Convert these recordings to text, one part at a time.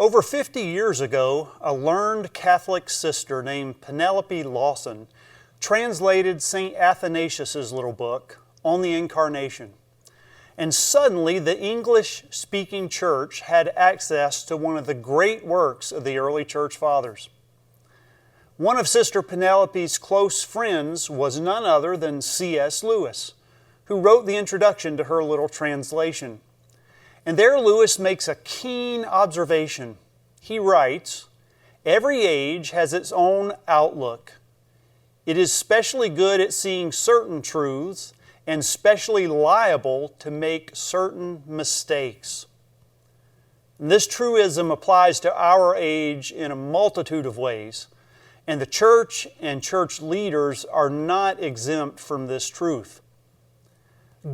Over 50 years ago, a learned Catholic sister named Penelope Lawson translated St. Athanasius' little book on the Incarnation. And suddenly the English-speaking church had access to one of the great works of the early church fathers. One of Sister Penelope's close friends was none other than C.S. Lewis, who wrote the introduction to her little translation. And there Lewis makes a keen observation. He writes, "Every age has its own outlook. It is specially good at seeing certain truths and specially liable to make certain mistakes." And this truism applies to our age in a multitude of ways, and the church and church leaders are not exempt from this truth.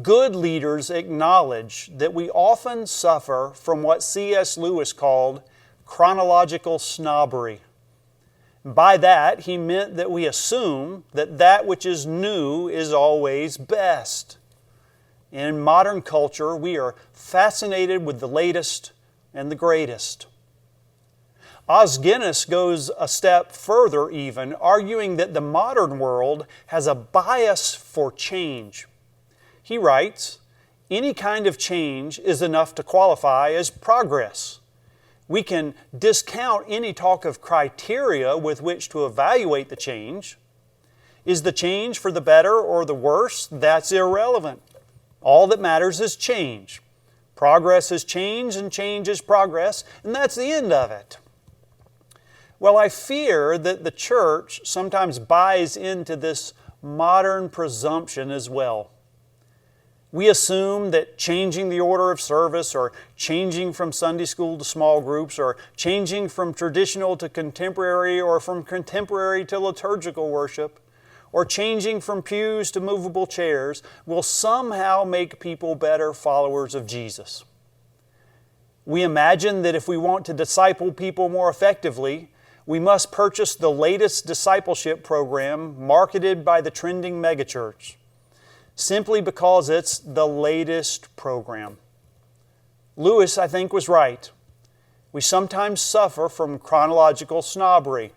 Good leaders acknowledge that we often suffer from what C.S. Lewis called chronological snobbery. By that, he meant that we assume that that which is new is always best. In modern culture, we are fascinated with the latest and the greatest. Os Guinness goes a step further even, arguing that the modern world has a bias for change. He writes, "Any kind of change is enough to qualify as progress. We can discount any talk of criteria with which to evaluate the change. Is the change for the better or the worse? That's irrelevant. All that matters is change. Progress is change and change is progress, and that's the end of it." Well, I fear that the church sometimes buys into this modern presumption as well. We assume that changing the order of service, or changing from Sunday school to small groups, or changing from traditional to contemporary, or from contemporary to liturgical worship, or changing from pews to movable chairs will somehow make people better followers of Jesus. We imagine that if we want to disciple people more effectively, we must purchase the latest discipleship program marketed by the trending megachurch, simply because it's the latest program. Lewis, I think, was right. We sometimes suffer from chronological snobbery.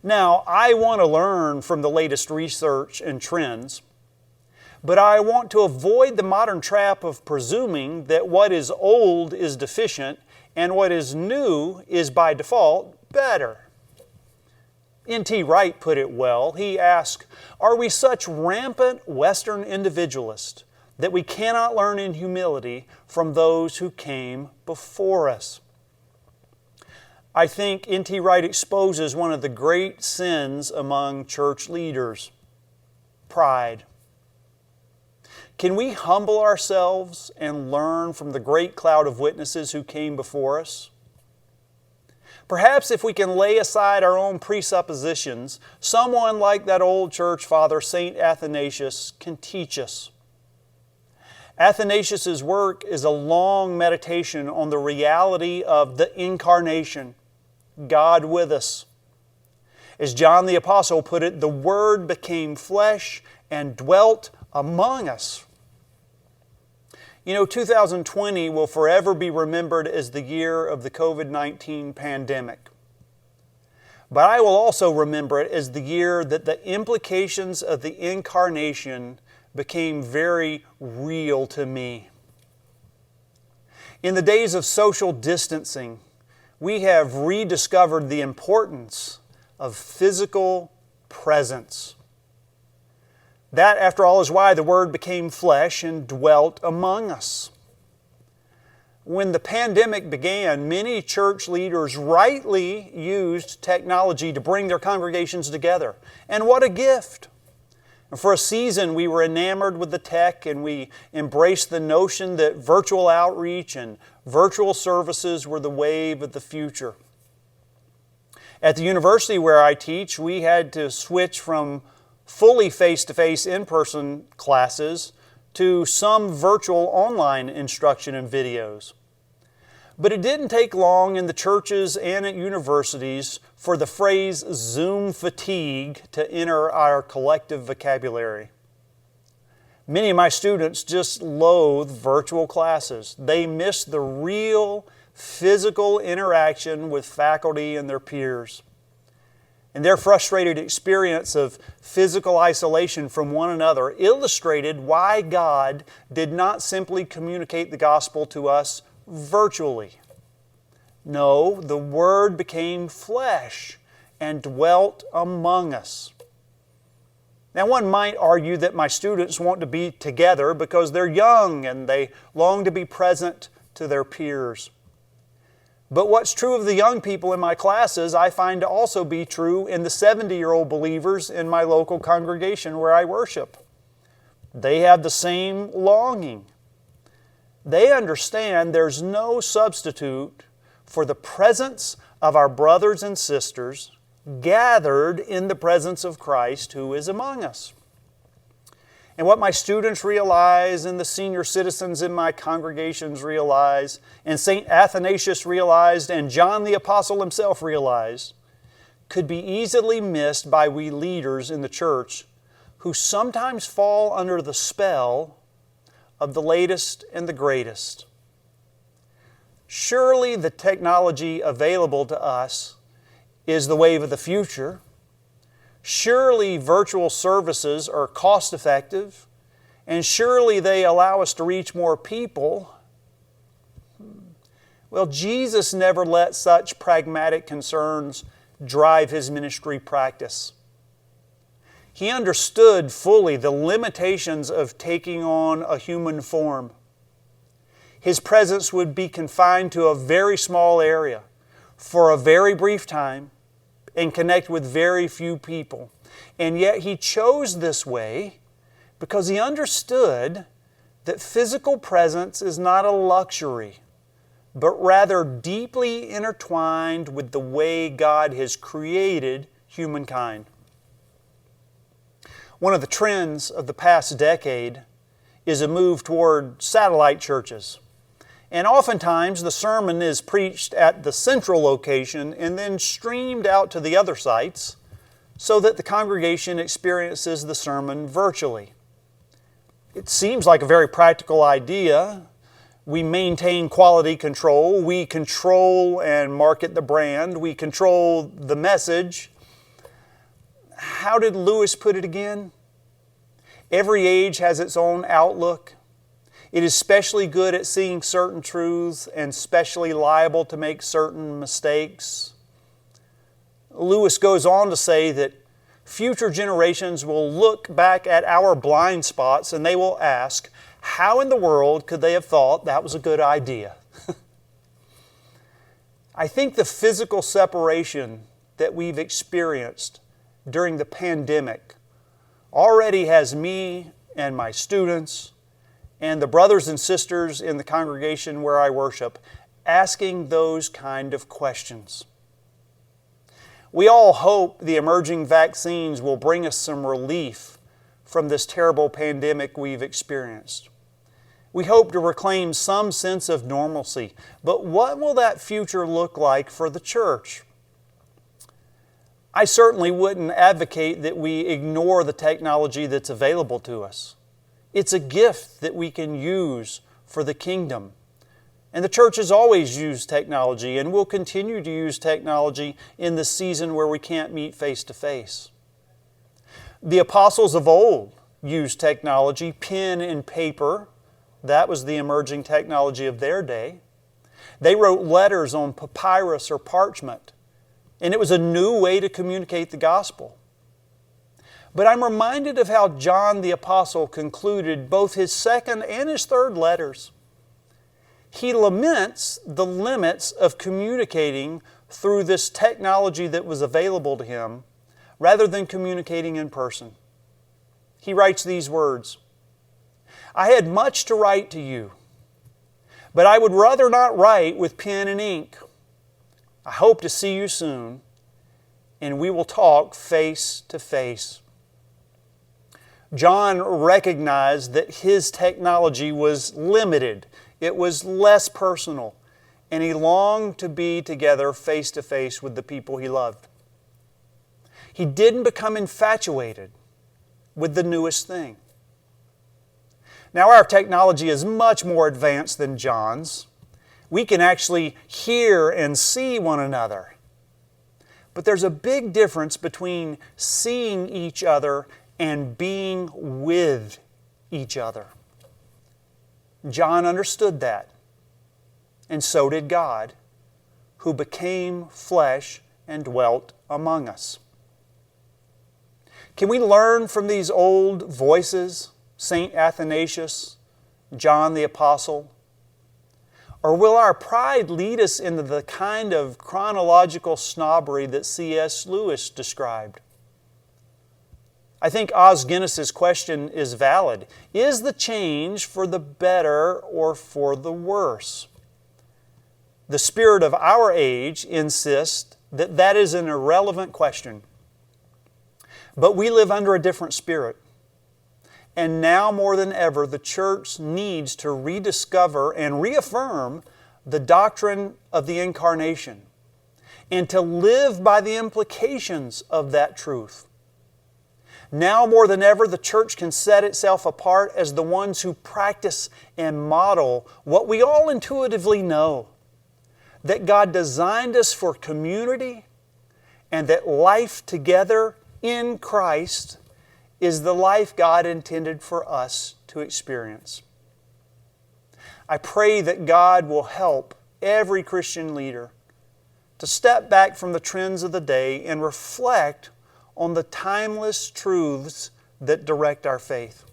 Now, I want to learn from the latest research and trends, but I want to avoid the modern trap of presuming that what is old is deficient and what is new is by default better. N.T. Wright put it well. He asked, "Are we such rampant Western individualists that we cannot learn in humility from those who came before us?" I think N.T. Wright exposes one of the great sins among church leaders: pride. Can we humble ourselves and learn from the great cloud of witnesses who came before us? Perhaps if we can lay aside our own presuppositions, someone like that old church father, St. Athanasius, can teach us. Athanasius' work is a long meditation on the reality of the Incarnation, God with us. As John the Apostle put it, the Word became flesh and dwelt among us. You know, 2020 will forever be remembered as the year of the COVID-19 pandemic. But I will also remember it as the year that the implications of the Incarnation became very real to me. In the days of social distancing, we have rediscovered the importance of physical presence. That, after all, is why the Word became flesh and dwelt among us. When the pandemic began, many church leaders rightly used technology to bring their congregations together. And what a gift! For a season, we were enamored with the tech, and we embraced the notion that virtual outreach and virtual services were the wave of the future. At the university where I teach, we had to switch from fully face-to-face in-person classes to some virtual online instruction and videos. But it didn't take long in the churches and at universities for the phrase Zoom fatigue to enter our collective vocabulary. Many of my students just loathe virtual classes. They miss the real physical interaction with faculty and their peers. And their frustrated experience of physical isolation from one another illustrated why God did not simply communicate the gospel to us virtually. No, the Word became flesh and dwelt among us. Now, one might argue that my students want to be together because they're young and they long to be present to their peers. But what's true of the young people in my classes, I find to also be true in the 70-year-old believers in my local congregation where I worship. They have the same longing. They understand there's no substitute for the presence of our brothers and sisters gathered in the presence of Christ who is among us. And what my students realize and the senior citizens in my congregations realize, and St. Athanasius realized, and John the Apostle himself realized, could be easily missed by we leaders in the church who sometimes fall under the spell of the latest and the greatest. Surely the technology available to us is the wave of the future. Surely virtual services are cost-effective, and surely they allow us to reach more people. Well, Jesus never let such pragmatic concerns drive His ministry practice. He understood fully the limitations of taking on a human form. His presence would be confined to a very small area for a very brief time and connect with very few people. And yet He chose this way because He understood that physical presence is not a luxury, but rather deeply intertwined with the way God has created humankind. One of the trends of the past decade is a move toward satellite churches. And oftentimes the sermon is preached at the central location and then streamed out to the other sites so that the congregation experiences the sermon virtually. It seems like a very practical idea. We maintain quality control. We control and market the brand. We control the message. How did Lewis put it again? Every age has its own outlook. It is especially good at seeing certain truths and especially liable to make certain mistakes. Lewis goes on to say that future generations will look back at our blind spots and they will ask, how in the world could they have thought that was a good idea? I think the physical separation that we've experienced during the pandemic already has me and my students and the brothers and sisters in the congregation where I worship asking those kind of questions. We all hope the emerging vaccines will bring us some relief from this terrible pandemic we've experienced. We hope to reclaim some sense of normalcy, but what will that future look like for the church? I certainly wouldn't advocate that we ignore the technology that's available to us. It's a gift that we can use for the kingdom. And the church has always used technology and will continue to use technology in the season where we can't meet face to face. The apostles of old used technology, pen and paper. That was the emerging technology of their day. They wrote letters on papyrus or parchment, and it was a new way to communicate the gospel. But I'm reminded of how John the Apostle concluded both his second and his third letters. He laments the limits of communicating through this technology that was available to him rather than communicating in person. He writes these words, "I had much to write to you, but I would rather not write with pen and ink. I hope to see you soon, and we will talk face to face." John recognized that his technology was limited. It was less personal, and he longed to be together face to face with the people he loved. He didn't become infatuated with the newest thing. Now, our technology is much more advanced than John's. We can actually hear and see one another. But there's a big difference between seeing each other and being with each other. John understood that, and so did God, who became flesh and dwelt among us. Can we learn from these old voices, St. Athanasius, John the Apostle? Or will our pride lead us into the kind of chronological snobbery that C.S. Lewis described? I think Os Guinness's question is valid. Is the change for the better or for the worse? The spirit of our age insists that that is an irrelevant question. But we live under a different spirit. And now more than ever, the church needs to rediscover and reaffirm the doctrine of the Incarnation and to live by the implications of that truth. Now more than ever, the church can set itself apart as the ones who practice and model what we all intuitively know, that God designed us for community and that life together in Christ is the life God intended for us to experience. I pray that God will help every Christian leader to step back from the trends of the day and reflect on the timeless truths that direct our faith.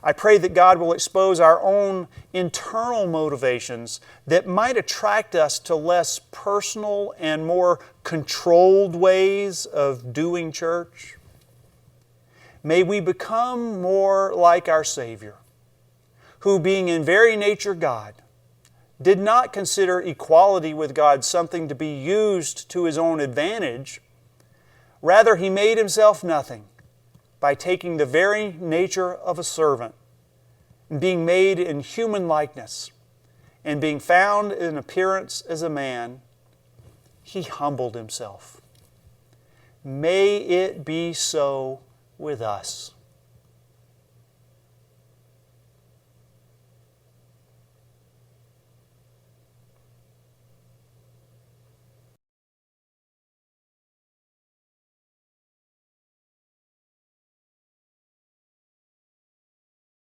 I pray that God will expose our own internal motivations that might attract us to less personal and more controlled ways of doing church. May we become more like our Savior, who, being in very nature God, did not consider equality with God something to be used to His own advantage. Rather, He made Himself nothing by taking the very nature of a servant, and being made in human likeness, and being found in appearance as a man, He humbled Himself. May it be so with us.